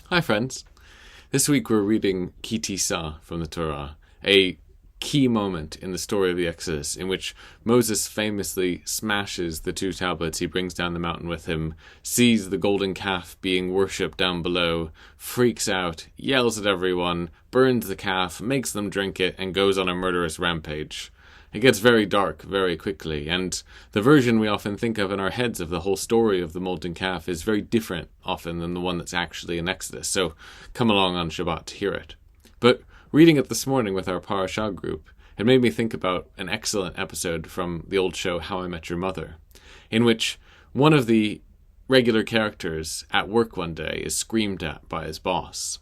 Hi friends. This week we're reading Ki Tisa from the Torah, a key moment in the story of the Exodus in which Moses famously smashes the two tablets he brings down the mountain with him, sees the golden calf being worshipped down below, freaks out, yells at everyone, burns the calf, makes them drink it, and goes on a murderous rampage. It gets very dark very quickly, and the version we often think of in our heads of the whole story of the molten calf is very different often than the one that's actually in Exodus, so come along on Shabbat to hear it. But reading it this morning with our Parashah group, it made me think about an excellent episode from the old show How I Met Your Mother, in which one of the regular characters at work one day is screamed at by his boss.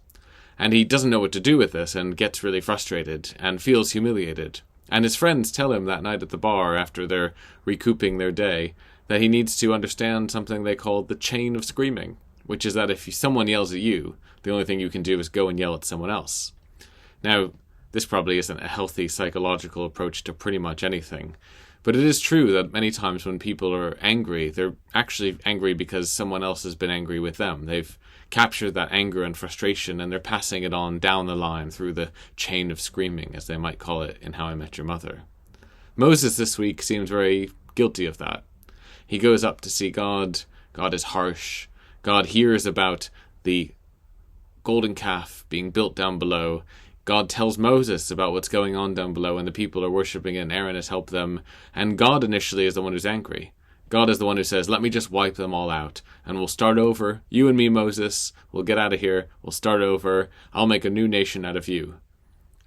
And he doesn't know what to do with this and gets really frustrated and feels humiliated. And his friends tell him that night at the bar, after they're recouping their day, that he needs to understand something they call the chain of screaming, which is that if someone yells at you, the only thing you can do is go and yell at someone else. Now, this probably isn't a healthy psychological approach to pretty much anything, but it is true that many times when people are angry, they're actually angry because someone else has been angry with them. They've captured that anger and frustration, and they're passing it on down the line through the chain of screaming, as they might call it in How I Met Your Mother. Moses this week seems very guilty of that. He goes up to see God. God is harsh. God hears about the golden calf being built down below. God tells Moses about what's going on down below, and the people are worshipping it, and Aaron has helped them. And God initially is the one who's angry. God is the one who says, let me just wipe them all out, and we'll start over. You and me, Moses, we'll get out of here. We'll start over. I'll make a new nation out of you.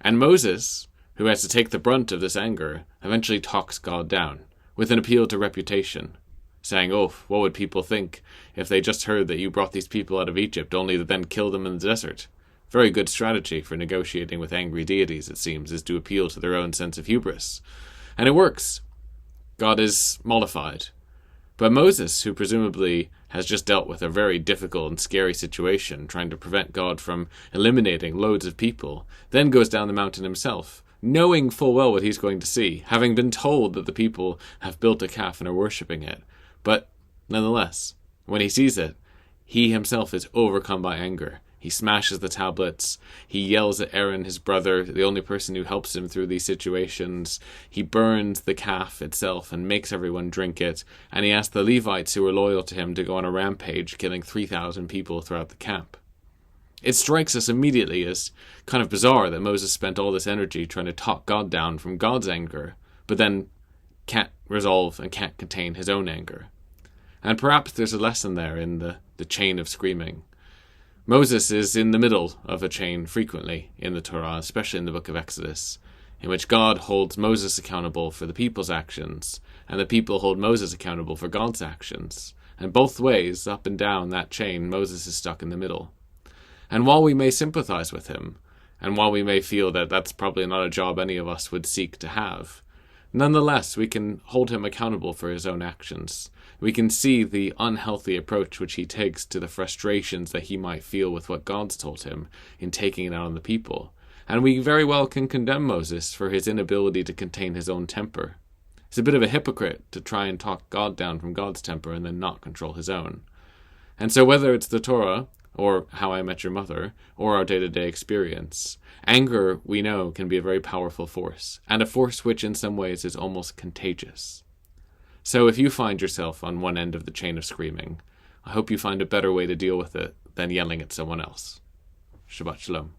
And Moses, who has to take the brunt of this anger, eventually talks God down with an appeal to reputation, saying, oh, what would people think if they just heard that you brought these people out of Egypt, only to then kill them in the desert? Very good strategy for negotiating with angry deities, it seems, is to appeal to their own sense of hubris. And it works. God is mollified. But Moses, who presumably has just dealt with a very difficult and scary situation, trying to prevent God from eliminating loads of people, then goes down the mountain himself, knowing full well what he's going to see, having been told that the people have built a calf and are worshipping it. But nonetheless, when he sees it, he himself is overcome by anger. He smashes the tablets. He yells at Aaron, his brother, the only person who helps him through these situations. He burns the calf itself and makes everyone drink it. And he asks the Levites who were loyal to him to go on a rampage, killing 3,000 people throughout the camp. It strikes us immediately as kind of bizarre that Moses spent all this energy trying to talk God down from God's anger, but then can't resolve and can't contain his own anger. And perhaps there's a lesson there in the chain of screaming. Moses is in the middle of a chain frequently in the Torah, especially in the book of Exodus, in which God holds Moses accountable for the people's actions, and the people hold Moses accountable for God's actions. And both ways, up and down that chain, Moses is stuck in the middle. And while we may sympathize with him, and while we may feel that that's probably not a job any of us would seek to have, nonetheless, we can hold him accountable for his own actions. We can see the unhealthy approach which he takes to the frustrations that he might feel with what God's told him in taking it out on the people. And we very well can condemn Moses for his inability to contain his own temper. He's a bit of a hypocrite to try and talk God down from God's temper and then not control his own. And so whether it's the Torah, or How I Met Your Mother, or our day-to-day experience, anger, we know, can be a very powerful force, and a force which in some ways is almost contagious. So if you find yourself on one end of the chain of screaming, I hope you find a better way to deal with it than yelling at someone else. Shabbat Shalom.